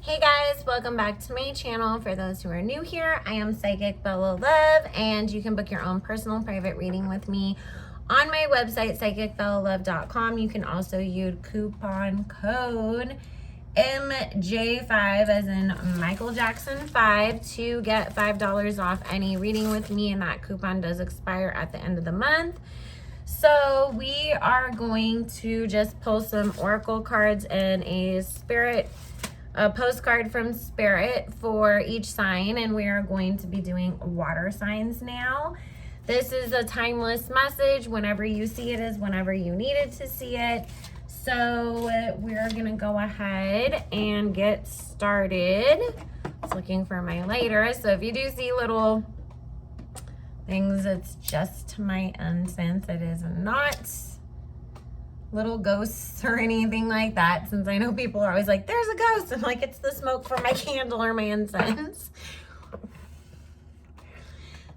Hey guys, welcome back to my channel. For those who are new here, I am Psychic Bella Love, and you can book your own personal private reading with me on my website, psychicbellalove.com. You can also use coupon code MJ5, as in Michael Jackson 5, to get $5 off any reading with me, and that coupon does expire at the end of the month. So we are going to just pull some oracle cards and a postcard from Spirit for each sign, and we are going to be doing water signs now. This is a timeless message. Whenever you see it is whenever you needed to see it. So we're gonna go ahead and get started. I was looking for my lighter, so if you do see little things, it's just my incense. It is not little ghosts or anything like that, since I know people are always like, there's a ghost. I'm like, it's the smoke from my candle or my incense.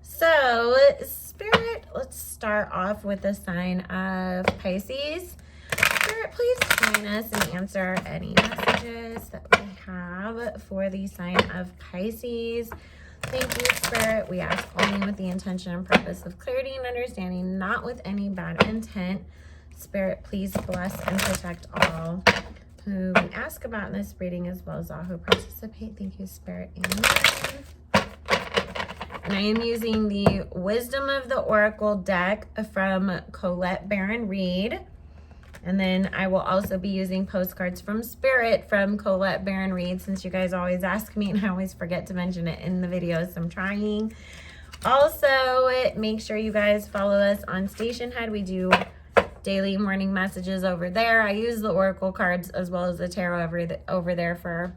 So Spirit, let's start off with the sign of Pisces. Spirit, please join us and answer any messages that we have for the sign of Pisces. Thank you, Spirit. We ask only with the intention and purpose of clarity and understanding, not with any bad intent. Spirit, please bless and protect all who we ask about in this reading, as well as all who participate. Thank you, Spirit. Amen. And I am using the Wisdom of the Oracle deck from Colette Baron Reed. And then I will also be using postcards from Spirit from Colette Baron Reed, since you guys always ask me and I always forget to mention it in the videos. So I'm trying. Also, make sure you guys follow us on Stationhead. We do daily morning messages over there. I use the oracle cards as well as the tarot over there for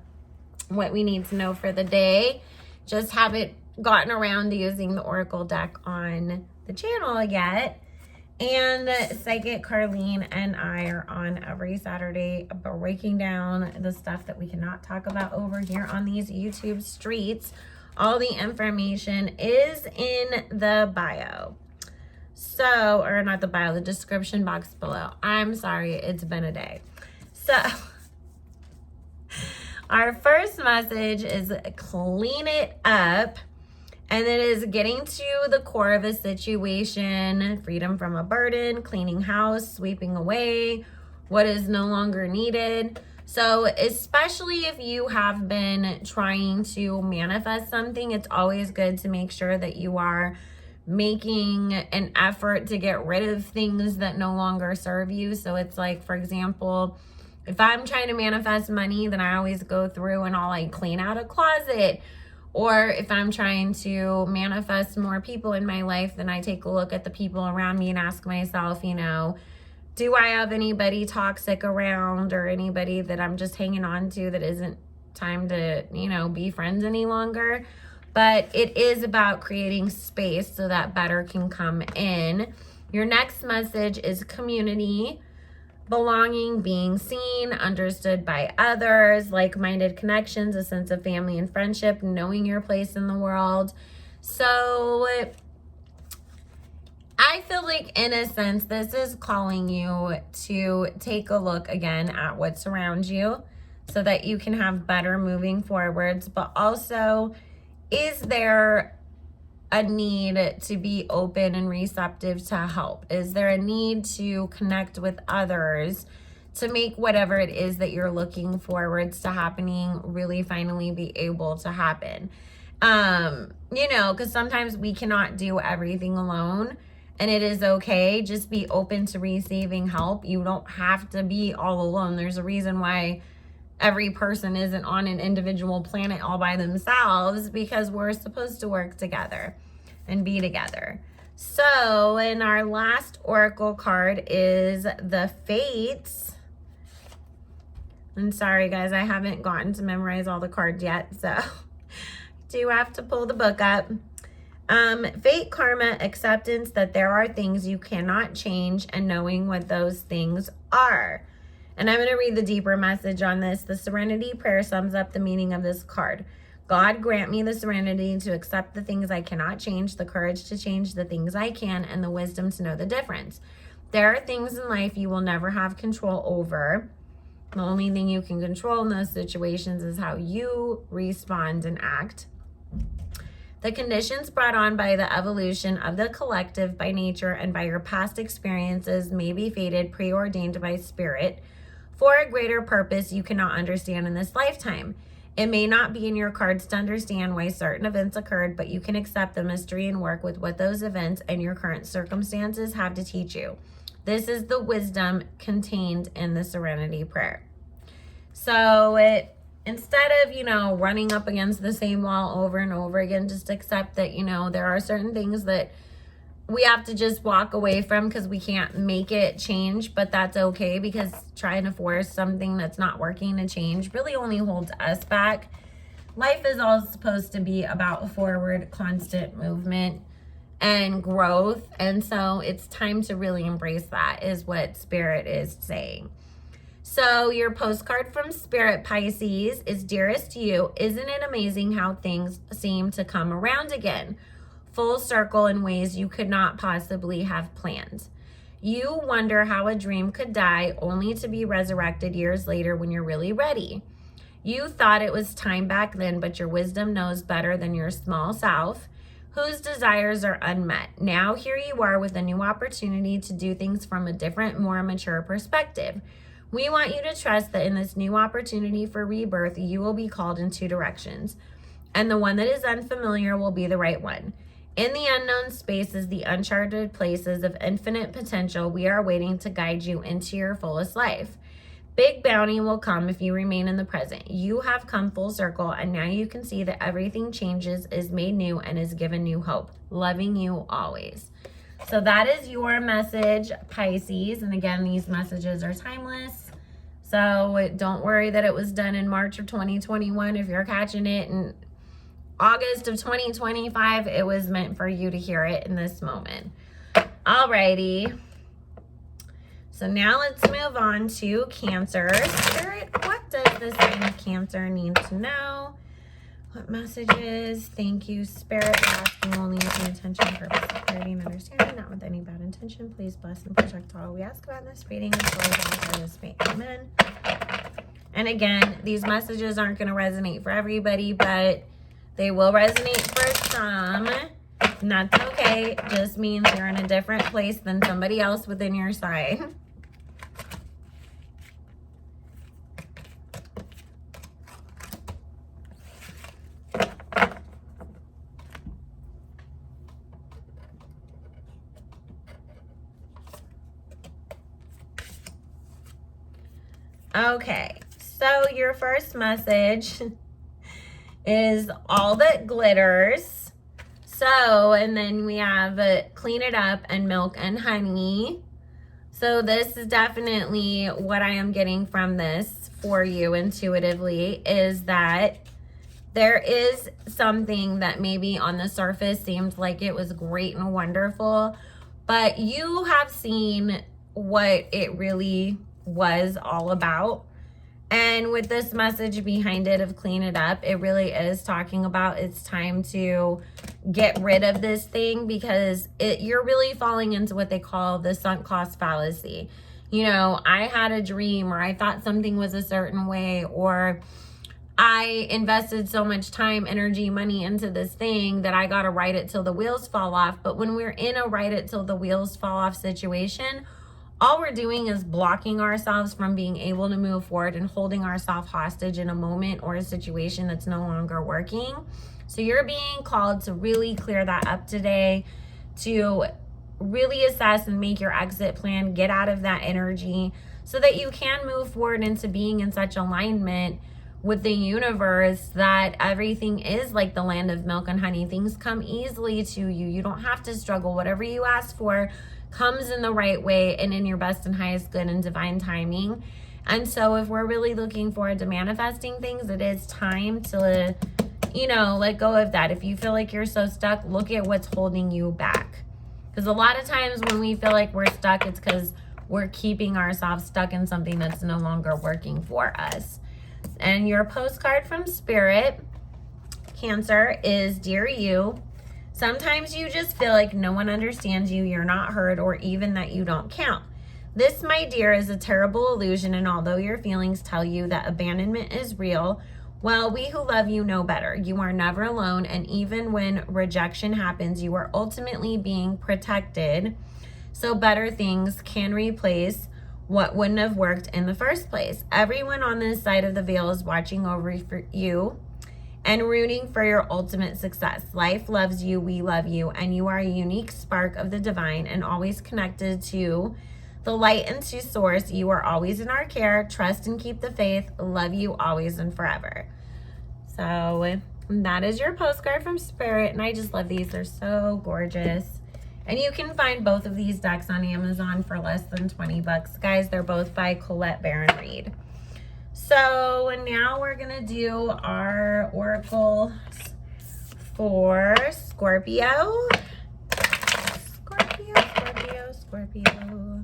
what we need to know for the day. Just haven't gotten around to using the oracle deck on the channel yet. And Psychic Carlene and I are on every Saturday breaking down the stuff that we cannot talk about over here on these YouTube streets. All the information is in the bio. So, or not the bio, the description box below. I'm sorry, it's been a day. So, our first message is clean it up. And it is getting to the core of a situation, freedom from a burden, cleaning house, sweeping away what is no longer needed. So especially if you have been trying to manifest something, it's always good to make sure that you are making an effort to get rid of things that no longer serve you. So it's like, for example, if I'm trying to manifest money, then I always go through and I'll like clean out a closet. Or if I'm trying to manifest more people in my life, then I take a look at the people around me and ask myself, you know, do I have anybody toxic around, or anybody that I'm just hanging on to that isn't time to, you know, be friends any longer? But it is about creating space so that better can come in. Your next message is community. Belonging, being seen, understood by others, like-minded connections, a sense of family and friendship, knowing your place in the world. So I feel like, in a sense, this is calling you to take a look again at what surrounds you so that you can have better moving forwards. But also, is there a need to be open and receptive to help? Is there a need to connect with others to make whatever it is that you're looking forwards to happening really finally be able to happen? You know, because sometimes we cannot do everything alone, and it is okay. Just be open to receiving help. You don't have to be all alone. There's a reason why every person isn't on an individual planet all by themselves, because we're supposed to work together and be together. So, and our last oracle card is the Fates. I'm sorry guys, I haven't gotten to memorize all the cards yet, so I do have to pull the book up. Fate, karma, acceptance that there are things you cannot change, and knowing what those things are. And I'm going to read the deeper message on this. The Serenity Prayer sums up the meaning of this card. God, grant me the serenity to accept the things I cannot change, the courage to change the things I can, and the wisdom to know the difference. There are things in life you will never have control over. The only thing you can control in those situations is how you respond and act. The conditions brought on by the evolution of the collective by nature and by your past experiences may be fated, preordained by spirit for a greater purpose you cannot understand in this lifetime. It may not be in your cards to understand why certain events occurred, but you can accept the mystery and work with what those events and your current circumstances have to teach you. This is the wisdom contained in the Serenity Prayer. So instead of, running up against the same wall over and over again, just accept that, there are certain things that we have to just walk away from because we can't make it change, but that's okay, because trying to force something that's not working to change really only holds us back. Life is all supposed to be about forward, constant movement and growth. And so it's time to really embrace that, is what Spirit is saying. So your postcard from Spirit, Pisces, is Dearest You. Isn't it amazing how things seem to come around again? Full circle in ways you could not possibly have planned. You wonder how a dream could die only to be resurrected years later when you're really ready. You thought it was time back then, but your wisdom knows better than your small self, whose desires are unmet. Now here you are with a new opportunity to do things from a different, more mature perspective. We want you to trust that in this new opportunity for rebirth, you will be called in two directions, and the one that is unfamiliar will be the right one. In the unknown spaces, the uncharted places of infinite potential, we are waiting to guide you into your fullest life. Big bounty will come if you remain in the present. You have come full circle, and now you can see that everything changes, is made new, and is given new hope. Loving you always. So that is your message, Pisces. And again, these messages are timeless. So don't worry that it was done in March of 2021. If you're catching it in August of 2025, it was meant for you to hear it in this moment. Alrighty. So now let's move on to Cancer. Spirit, what does the sign of Cancer need to know? What messages? Thank you, Spirit. We're asking only with the intention, purpose, clarity, and understanding, not with any bad intention. Please bless and protect all we ask about in this reading. Amen. And again, these messages aren't going to resonate for everybody, but they will resonate for some. And that's okay. It just means you're in a different place than somebody else within your sign. Okay, so your first message is all that glitters. So, and then we have clean it up and milk and honey. So this is definitely what I am getting from this for you intuitively, is that there is something that maybe on the surface seemed like it was great and wonderful, but you have seen what it really was all about. And with this message behind it of clean it up, it really is talking about it's time to get rid of this thing, because you're really falling into what they call the sunk cost fallacy. I had a dream, or I thought something was a certain way, or I invested so much time, energy, money into this thing that I got to write it till the wheels fall off. But when we're in a write it till the wheels fall off situation, all we're doing is blocking ourselves from being able to move forward and holding ourselves hostage in a moment or a situation that's no longer working. So you're being called to really clear that up today, to really assess and make your exit plan, get out of that energy so that you can move forward into being in such alignment with the universe that everything is like the land of milk and honey. Things come easily to you. You don't have to struggle. Whatever you ask for comes in the right way and in your best and highest good and divine timing. And so if we're really looking forward to manifesting things, it is time to, let go of that. If you feel like you're so stuck, look at what's holding you back. Because a lot of times when we feel like we're stuck, it's because we're keeping ourselves stuck in something that's no longer working for us. And your postcard from Spirit, Cancer, is Dear You. Sometimes you just feel like no one understands you, you're not heard, or even that you don't count. This, my dear, is a terrible illusion, and although your feelings tell you that abandonment is real, well, we who love you know better. You are never alone, and even when rejection happens, you are ultimately being protected, so better things can replace what wouldn't have worked in the first place. Everyone on this side of the veil is watching over for you and rooting for your ultimate success. Life loves you, we love you, and you are a unique spark of the divine and always connected to the light and to source. You are always in our care. Trust and keep the faith. Love you always and forever. So that is your postcard from Spirit, and I just love these. They're so gorgeous. And you can find both of these decks on Amazon for less than 20 bucks. Guys, they're both by Colette Baron Reed. So now we're going to do our oracle for Scorpio. Scorpio.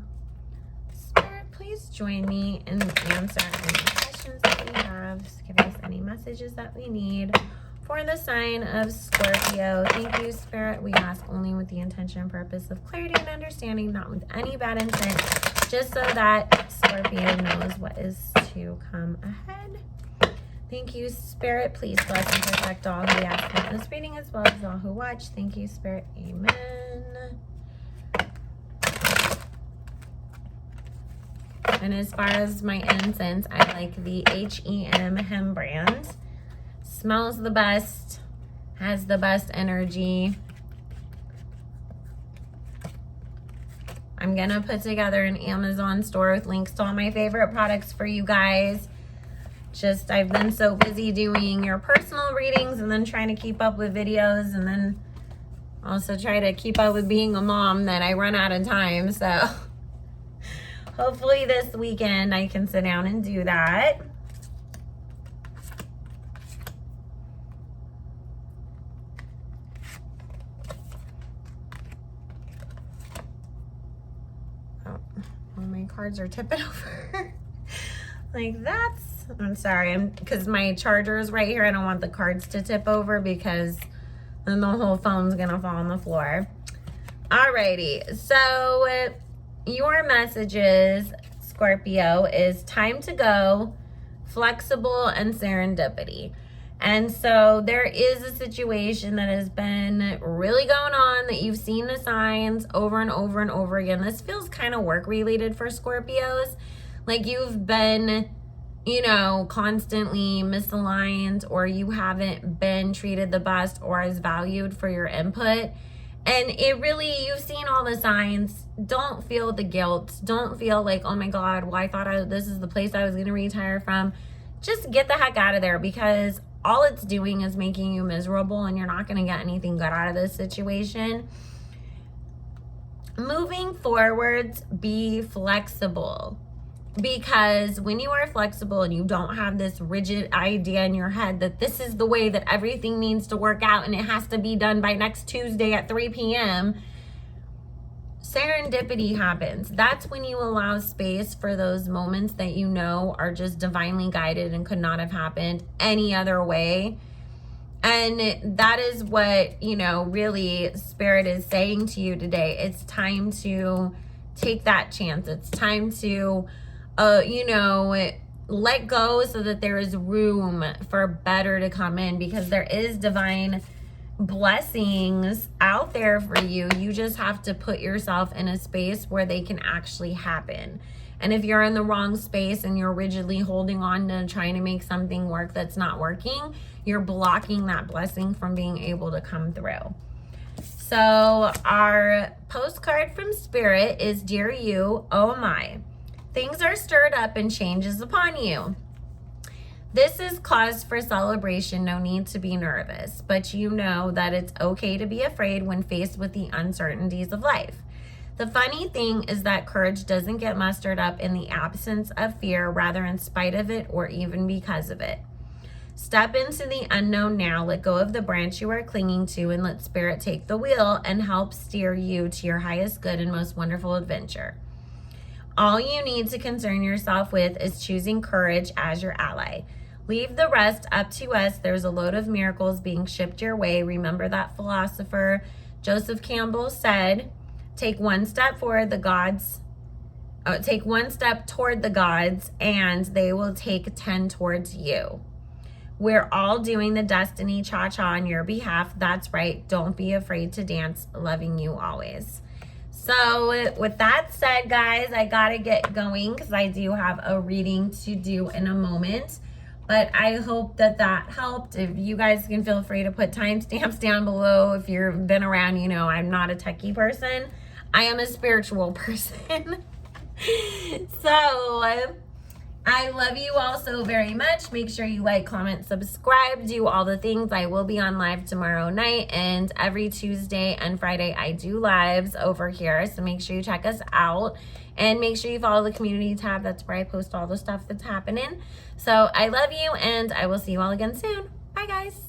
Spirit, please join me and answer any questions that we have. Just give us any messages that we need for the sign of Scorpio. Thank you, Spirit. We ask only with the intention and purpose of clarity and understanding, not with any bad intent, just so that Scorpio knows what is to come ahead. Thank you, Spirit. Please bless and protect all who ask in this reading as well as all who watch. Thank you, Spirit. Amen. And as far as my incense, I like the H.E.M. Hem brand. Smells the best, has the best energy. I'm going to put together an Amazon store with links to all my favorite products for you guys. Just, I've been so busy doing your personal readings and then trying to keep up with videos and then also try to keep up with being a mom that I run out of time. So hopefully this weekend I can sit down and do that. My cards are tipping over. Like I'm sorry, because my charger is right here. I don't want the cards to tip over because then the whole phone's gonna fall on the floor. Alrighty, so your messages, Scorpio, is time to go, flexible, and serendipity. And so there is a situation that has been really going on that you've seen the signs over and over and over again. This feels kind of work related for Scorpios. Like you've been, constantly misaligned, or you haven't been treated the best or as valued for your input. And it really, you've seen all the signs. Don't feel the guilt. Don't feel like, oh my God, well, I thought this is the place I was going to retire from. Just get the heck out of there, because all it's doing is making you miserable and you're not going to get anything good out of this situation. Moving forwards, be flexible, because when you are flexible and you don't have this rigid idea in your head that this is the way that everything needs to work out and it has to be done by next Tuesday at 3 p.m., serendipity happens. That's when you allow space for those moments that are just divinely guided and could not have happened any other way. And that is what, really Spirit is saying to you today. It's time to take that chance. It's time to, let go so that there is room for better to come in, because there is divine blessings out there for you. You just have to put yourself in a space where they can actually happen. And if you're in the wrong space and you're rigidly holding on to trying to make something work that's not working, you're blocking that blessing from being able to come through. So our postcard from Spirit is, Dear You, oh my, things are stirred up and change is upon you. This is cause for celebration, no need to be nervous, but you know that it's okay to be afraid when faced with the uncertainties of life. The funny thing is that courage doesn't get mustered up in the absence of fear, rather in spite of it or even because of it. Step into the unknown now, let go of the branch you are clinging to, and let Spirit take the wheel and help steer you to your highest good and most wonderful adventure. All you need to concern yourself with is choosing courage as your ally. Leave the rest up to us. There's a load of miracles being shipped your way. Remember that philosopher Joseph Campbell said, take one step forward, the gods take 1 step toward the gods, and they will take 10 towards you. We're all doing the destiny cha-cha on your behalf. That's right. Don't be afraid to dance. Loving you always. So with that said, guys, I gotta get going because I do have a reading to do in a moment. But I hope that helped. If you guys can feel free to put timestamps down below. If you've been around, you know I'm not a techie person. I am a spiritual person. So I love you all so very much. Make sure you like, comment, subscribe, do all the things. I will be on live tomorrow night, and every Tuesday and Friday I do lives over here. So make sure you check us out, and make sure you follow the community tab. That's where I post all the stuff that's happening. So I love you, and I will see you all again soon. Bye, guys.